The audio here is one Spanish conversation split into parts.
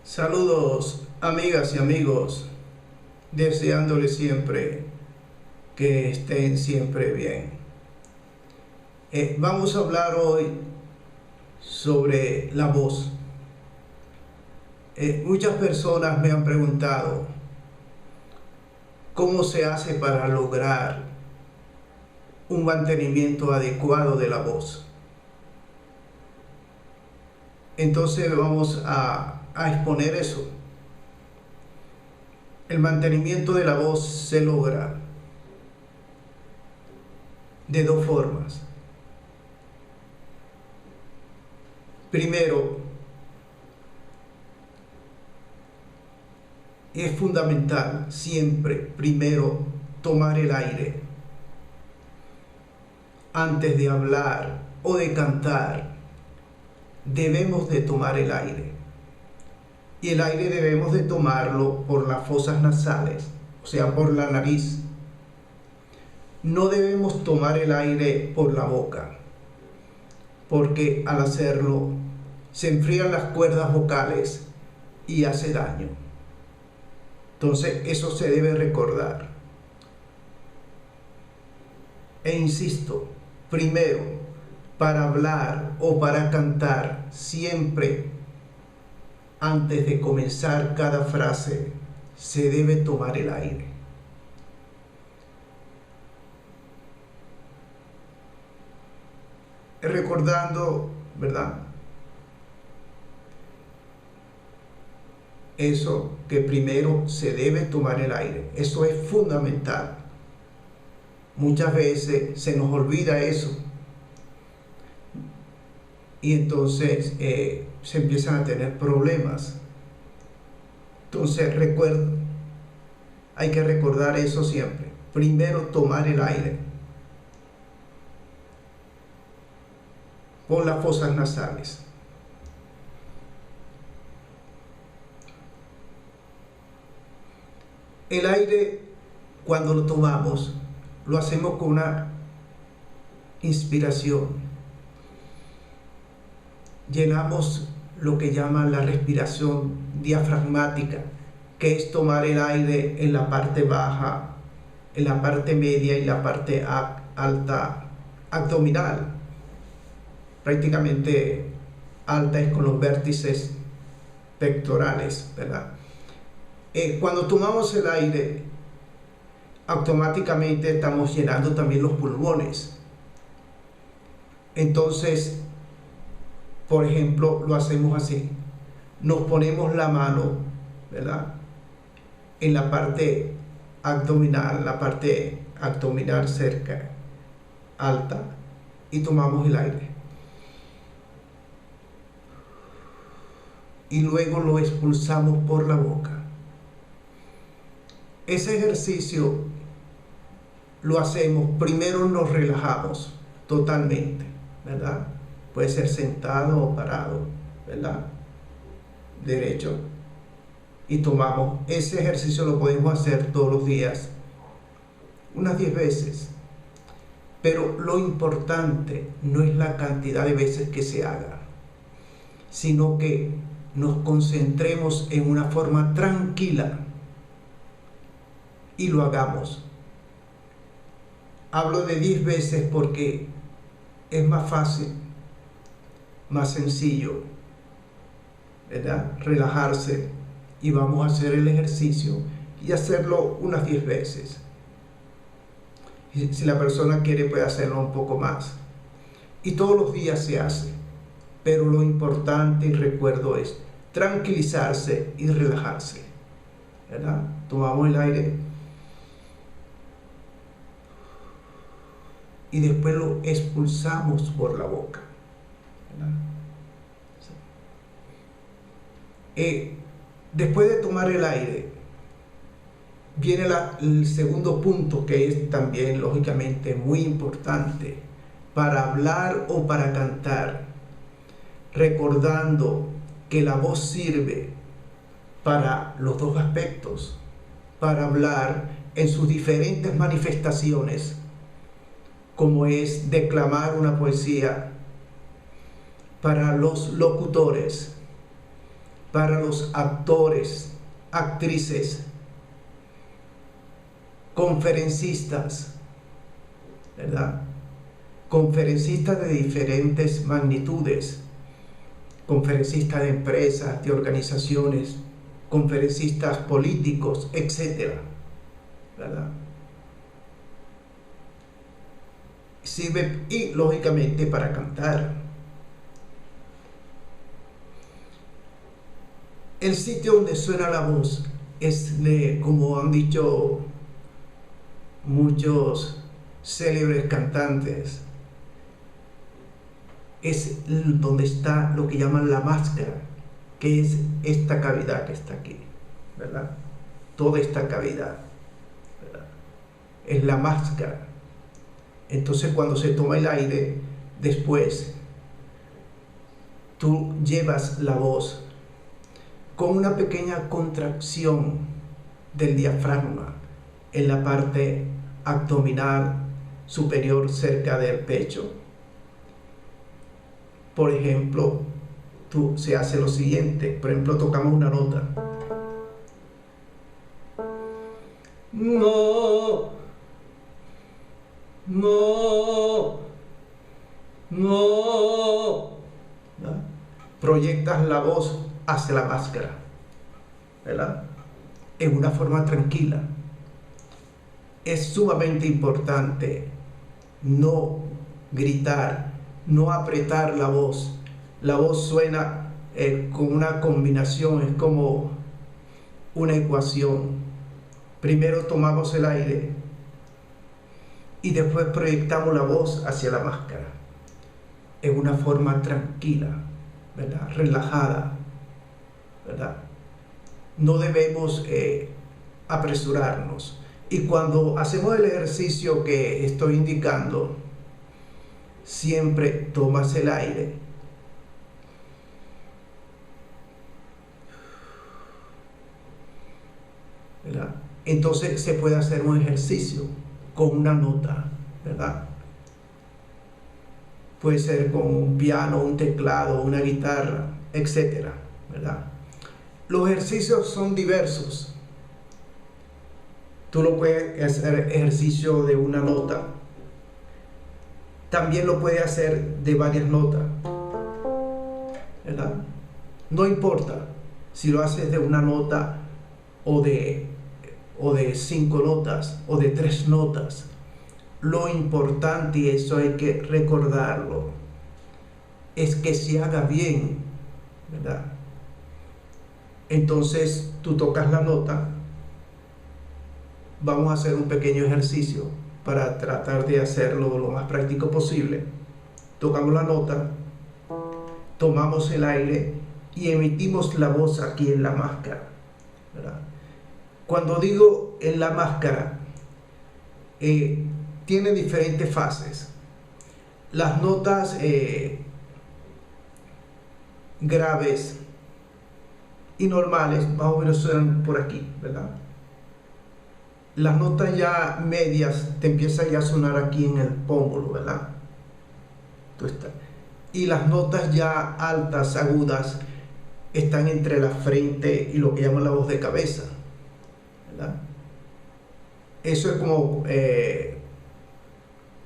Saludos amigas y amigos, deseándoles siempre que estén siempre bien. Vamos a hablar hoy sobre la voz. Muchas personas me han preguntado cómo se hace para lograr un mantenimiento adecuado de la voz. Entonces vamos a exponer eso. El mantenimiento de la voz se logra de dos formas. Primero, es fundamental siempre, primero, tomar el aire. Antes de hablar o de cantar, debemos de tomar el aire. Y el aire debemos de tomarlo por las fosas nasales, o sea, por la nariz. No debemos tomar el aire por la boca, porque al hacerlo se enfrían las cuerdas vocales y hace daño. Entonces eso se debe recordar. E insisto, primero, para hablar o para cantar, siempre antes de comenzar cada frase, se debe tomar el aire. Recordando, ¿verdad? Eso, que primero se debe tomar el aire. Eso es fundamental. Muchas veces se nos olvida eso. Y entonces se empiezan a tener problemas. Entonces hay que recordar eso siempre. Primero tomar el aire por las fosas nasales. El aire, cuando lo tomamos, lo hacemos con una inspiración. Llenamos lo que llaman la respiración diafragmática, que es tomar el aire en la parte baja, en la parte media y la parte alta abdominal. Prácticamente alta es con los vértices pectorales, ¿verdad? Cuando tomamos el aire, automáticamente estamos llenando también los pulmones. Entonces, por ejemplo, lo hacemos así. Nos ponemos la mano, ¿verdad?, en la parte abdominal cerca, alta, y tomamos el aire. Y luego lo expulsamos por la boca. Ese ejercicio lo hacemos, primero nos relajamos totalmente, ¿verdad? Puede ser sentado o parado, ¿verdad? Derecho. Y tomamos. Ese ejercicio lo podemos hacer todos los días, unas 10 veces. Pero lo importante no es la cantidad de veces que se haga, sino que nos concentremos en una forma tranquila y lo hagamos. Hablo de 10 veces porque es más fácil, más sencillo, ¿verdad?, relajarse, y vamos a hacer el ejercicio y hacerlo unas 10 veces. Y si la persona quiere, puede hacerlo un poco más. Y todos los días se hace, pero lo importante, y recuerdo, es tranquilizarse y relajarse, ¿verdad? Tomamos el aire y después lo expulsamos por la boca, ¿verdad? Después de tomar el aire, viene el segundo punto, que es también lógicamente muy importante para hablar o para cantar, recordando que la voz sirve para los dos aspectos, para hablar en sus diferentes manifestaciones, como es declamar una poesía, para los locutores, para los actores, actrices, conferencistas, ¿verdad? Conferencistas de diferentes magnitudes, conferencistas de empresas, de organizaciones, conferencistas políticos, etcétera, ¿verdad? Sirve y lógicamente para cantar. El sitio donde suena la voz es, como han dicho muchos célebres cantantes, es donde está lo que llaman la máscara, que es esta cavidad que está aquí, ¿verdad? Toda esta cavidad, ¿verdad? Es la máscara. Entonces cuando se toma el aire, después tú llevas la voz con una pequeña contracción del diafragma en la parte abdominal superior cerca del pecho. Por ejemplo, se hace lo siguiente. Por ejemplo, tocamos una nota. No, no, no. ¿Verdad? Proyectas la voz hacia la máscara, ¿verdad? En una forma tranquila. Es sumamente importante no gritar, no apretar la voz. La voz suena con una combinación, es como una ecuación. Primero tomamos el aire y después proyectamos la voz hacia la máscara en una forma tranquila, ¿verdad? Relajada, ¿verdad? No debemos apresurarnos. Y cuando hacemos el ejercicio que estoy indicando, siempre tomas el aire ¿verdad? Entonces se puede hacer un ejercicio con una nota, ¿verdad? Puede ser con un piano, un teclado, una guitarra, etcétera, ¿verdad? Los ejercicios son diversos. Tú lo puedes hacer ejercicio de una nota. También lo puedes hacer de varias notas, ¿verdad? No importa si lo haces de una nota o de 5 notas o de 3 notas. Lo importante, y eso hay que recordarlo, es que se haga bien, ¿verdad? Entonces tú tocas la nota. Vamos a hacer un pequeño ejercicio para tratar de hacerlo lo más práctico posible. Tocamos la nota, tomamos el aire y emitimos la voz aquí en la máscara, ¿verdad? Cuando digo en la máscara, tiene diferentes fases. Las notas graves y normales más o menos suenan por aquí, ¿verdad? Las notas ya medias te empiezan ya a sonar aquí en el pómulo, ¿verdad? Y las notas ya altas, agudas, están entre la frente y lo que llaman la voz de cabeza, ¿verdad? Eso es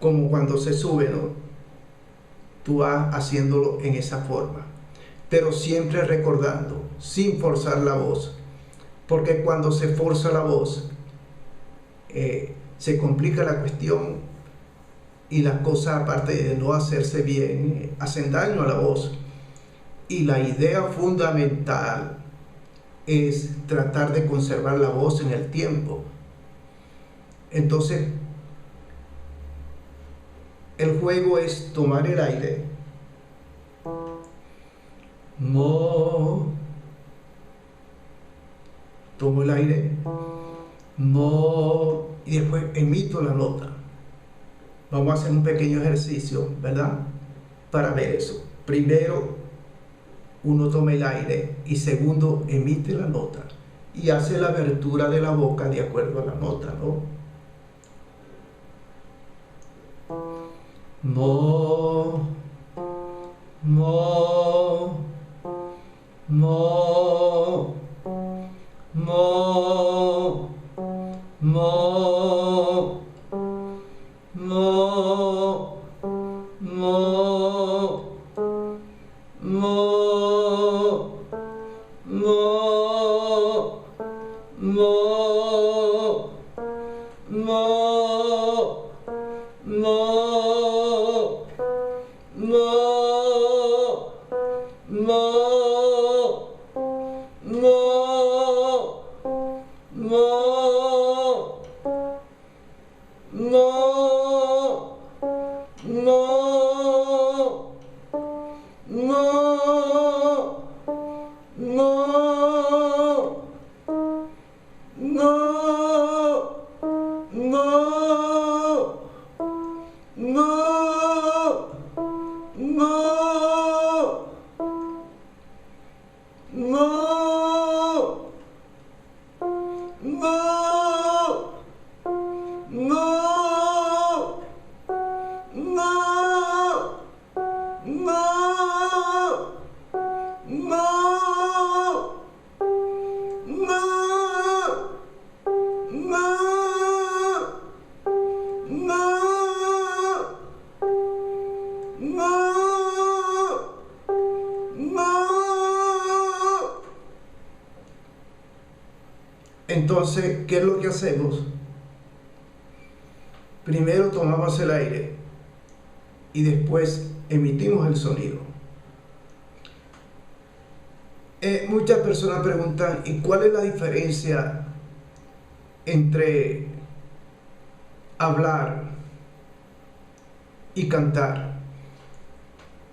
como cuando se sube, ¿no? Tú vas haciéndolo en esa forma, pero siempre recordando, sin forzar la voz, porque cuando se forza la voz, se complica la cuestión y las cosas, aparte de no hacerse bien, hacen daño a la voz. Y la idea fundamental es tratar de conservar la voz en el tiempo. Entonces, el juego es tomar el aire, mo, tomo el aire, mo, y después emito la nota. Vamos a hacer un pequeño ejercicio, ¿verdad? Para ver eso. Primero, uno toma el aire y segundo, emite la nota y hace la abertura de la boca de acuerdo a la nota, ¿no? Mo, mo, mo. Entonces, ¿qué es lo que hacemos? Primero tomamos el aire y después emitimos el sonido. Muchas personas preguntan, ¿y cuál es la diferencia entre hablar y cantar?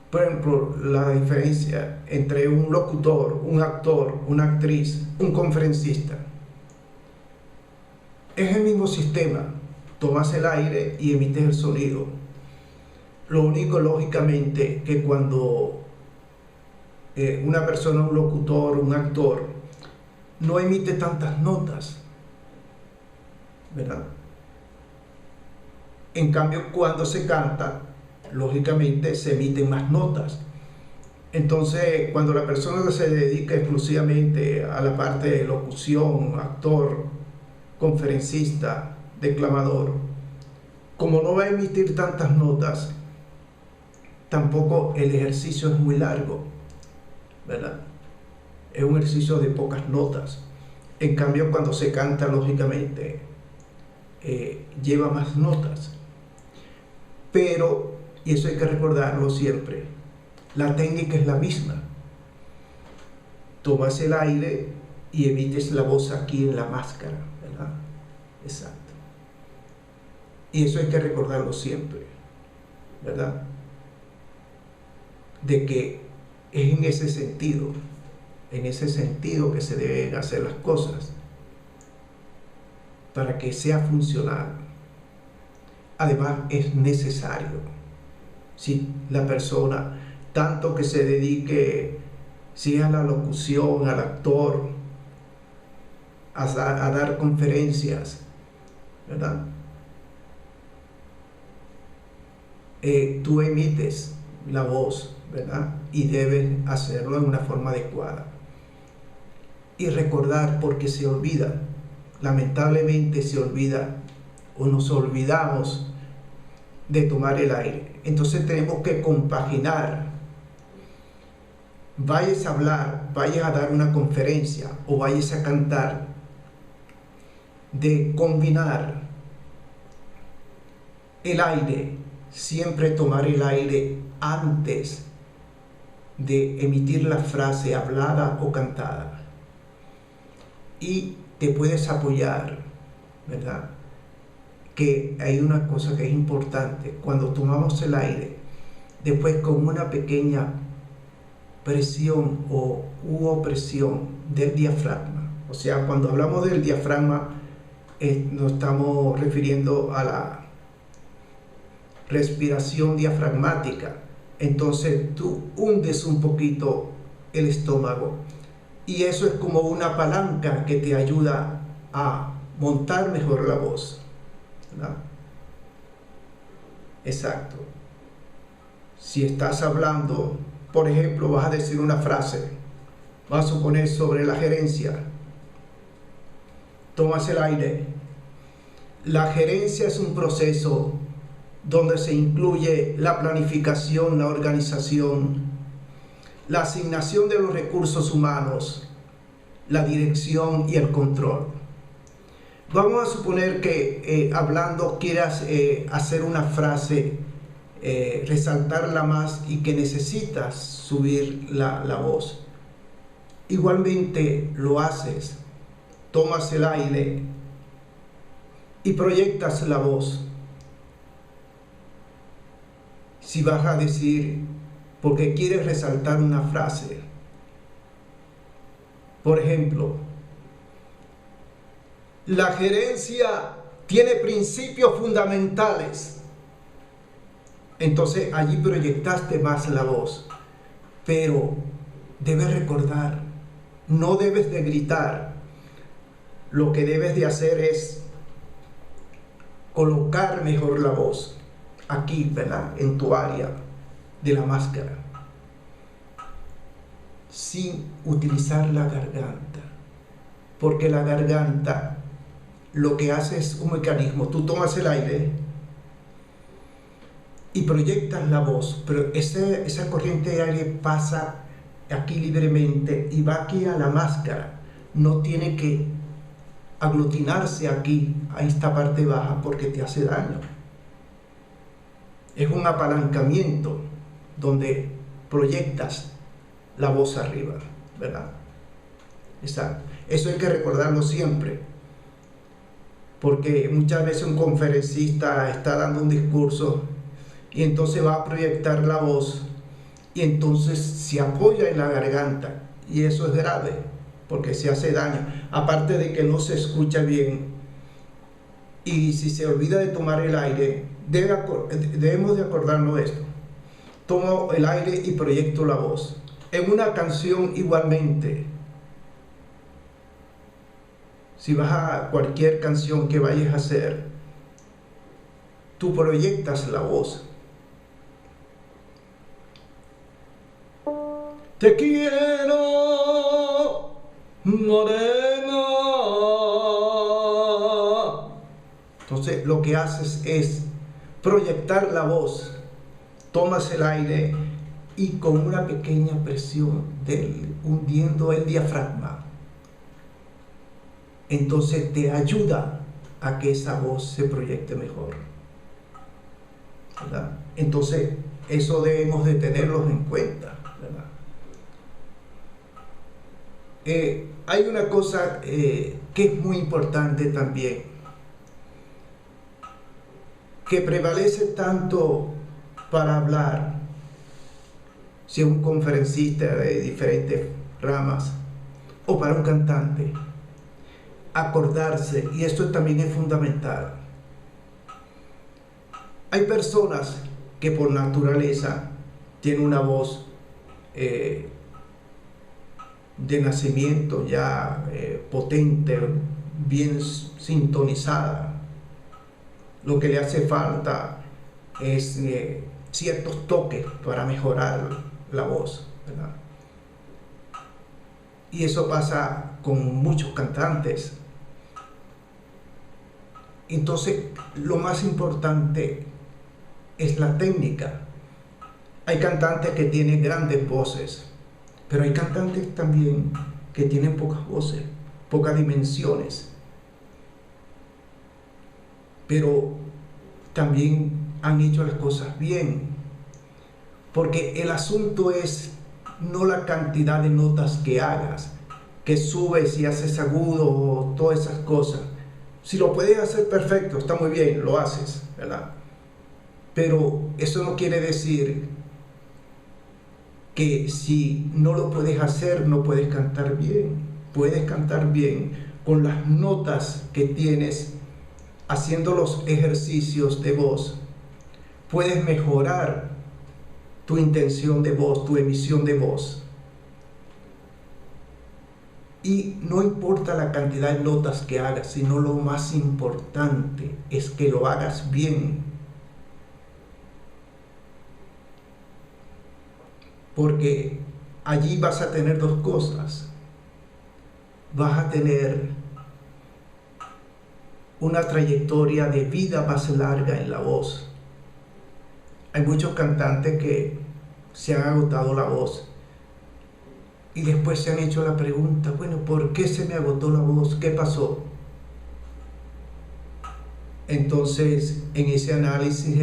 Por ejemplo, la diferencia entre un locutor, un actor, una actriz, un conferencista. Es el mismo sistema, tomas el aire y emites el sonido. Lo único, lógicamente, que cuando una persona, un locutor, un actor, no emite tantas notas, ¿verdad? En cambio, cuando se canta, lógicamente se emiten más notas. Entonces, cuando la persona se dedica exclusivamente a la parte de locución, actor, conferencista, declamador, como no va a emitir tantas notas, tampoco el ejercicio es muy largo, ¿verdad? Es un ejercicio de pocas notas. En cambio, cuando se canta, lógicamente, lleva más notas. Pero, y eso hay que recordarlo siempre, la técnica es la misma. Tomas el aire y emites la voz aquí en la máscara, ¿verdad? Exacto. Y eso hay que recordarlo siempre, ¿verdad? De que es en ese sentido que se deben hacer las cosas para que sea funcional. Además, es necesario. Si la persona, tanto que se dedique, si a la locución, al actor, a dar conferencias, ¿verdad? Tú emites la voz, ¿verdad? Y debes hacerlo de una forma adecuada. Y recordar, porque se olvida, lamentablemente se olvida, o nos olvidamos de tomar el aire. Entonces tenemos que compaginar. Vayas a hablar, vayas a dar una conferencia o vayas a cantar, de combinar el aire, siempre tomar el aire antes de emitir la frase hablada o cantada. Y te puedes apoyar, ¿verdad? Que hay una cosa que es importante. Cuando tomamos el aire, después con una pequeña presión u opresión del diafragma. O sea, cuando hablamos del diafragma, nos estamos refiriendo a la respiración diafragmática. Entonces tú hundes un poquito el estómago y eso es como una palanca que te ayuda a montar mejor la voz, ¿verdad? Exacto. Si estás hablando, por ejemplo, vas a decir una frase, vas a suponer sobre la gerencia, tomas el aire. La gerencia es un proceso donde se incluye la planificación, la organización, la asignación de los recursos humanos, la dirección y el control. Vamos a suponer que hablando quieras hacer una frase, resaltarla más y que necesitas subir la voz. Igualmente lo haces, tomas el aire y proyectas la voz. Si vas a decir, porque quieres resaltar una frase, por ejemplo, la gerencia tiene principios fundamentales. Entonces allí proyectaste más la voz, pero debes recordar, no debes de gritar. Lo que debes de hacer es colocar mejor la voz aquí, ¿verdad? En tu área de la máscara, sin utilizar la garganta, porque la garganta lo que hace es un mecanismo. Tú tomas el aire y proyectas la voz, pero esa corriente de aire pasa aquí libremente y va aquí a la máscara. No tiene que aglutinarse aquí, a esta parte baja, porque te hace daño. Es un apalancamiento donde proyectas la voz arriba, ¿verdad? Exacto. Eso hay que recordarlo siempre, porque muchas veces un conferencista está dando un discurso y entonces va a proyectar la voz y entonces se apoya en la garganta, y eso es grave porque se hace daño, aparte de que no se escucha bien. Y si se olvida de tomar el aire, debemos de acordarnos de esto. Tomo el aire y proyecto la voz. En una canción igualmente, si vas a cualquier canción que vayas a hacer, tú proyectas la voz. Te quiero, morena. Entonces lo que haces es proyectar la voz. Tomas el aire y con una pequeña presión hundiendo el diafragma, entonces te ayuda a que esa voz se proyecte mejor, ¿verdad? Entonces eso debemos de tenerlos en cuenta, ¿verdad? Hay una cosa que es muy importante también, que prevalece tanto para hablar, si es un conferencista de diferentes ramas o para un cantante, acordarse, y esto también es fundamental. Hay personas que por naturaleza tienen una voz de nacimiento ya potente, bien sintonizada. Lo que le hace falta es ciertos toques para mejorar la voz, ¿verdad? Y eso pasa con muchos cantantes. Entonces, lo más importante es la técnica. Hay cantantes que tienen grandes voces, pero hay cantantes también que tienen pocas voces, pocas dimensiones. Pero también han hecho las cosas bien, porque el asunto es no la cantidad de notas que hagas, que subes y haces agudo o todas esas cosas. Si lo puedes hacer perfecto, está muy bien, lo haces, ¿verdad? Pero eso no quiere decir que si no lo puedes hacer, no puedes cantar bien. Puedes cantar bien con las notas que tienes, haciendo los ejercicios de voz. Puedes mejorar tu intención de voz, tu emisión de voz. Y no importa la cantidad de notas que hagas, sino lo más importante es que lo hagas bien. Porque allí vas a tener dos cosas. Vas a tener una trayectoria de vida más larga en la voz. Hay muchos cantantes que se han agotado la voz Y después se han hecho la pregunta, bueno, ¿por qué se me agotó la voz? ¿Qué pasó? Entonces, en ese análisis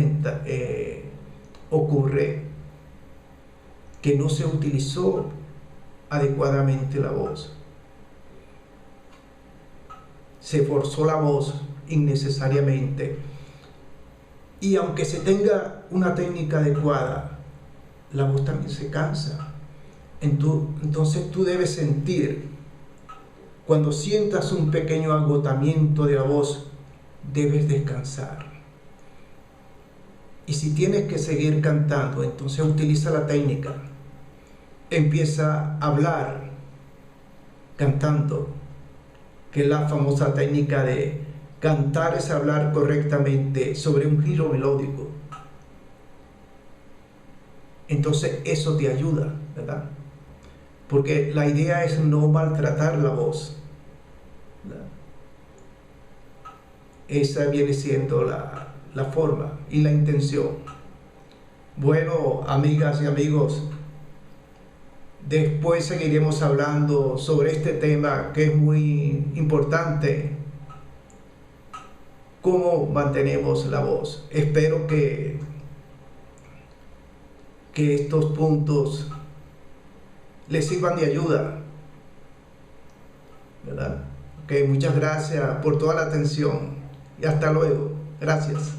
ocurre que no se utilizó adecuadamente la voz. Se forzó la voz innecesariamente. Y aunque se tenga una técnica adecuada, la voz también se cansa. Entonces tú debes sentir, cuando sientas un pequeño agotamiento de la voz, debes descansar. Y si tienes que seguir cantando, entonces utiliza la técnica. Empieza a hablar cantando, que es la famosa técnica de cantar es hablar correctamente sobre un giro melódico. Entonces eso te ayuda, ¿verdad? Porque la idea es no maltratar la voz. Esa viene siendo la forma y la intención. Bueno, amigas y amigos, después seguiremos hablando sobre este tema que es muy importante. ¿Cómo mantenemos la voz? Espero que estos puntos les sirvan de ayuda, ¿verdad? Ok, muchas gracias por toda la atención y hasta luego. Gracias.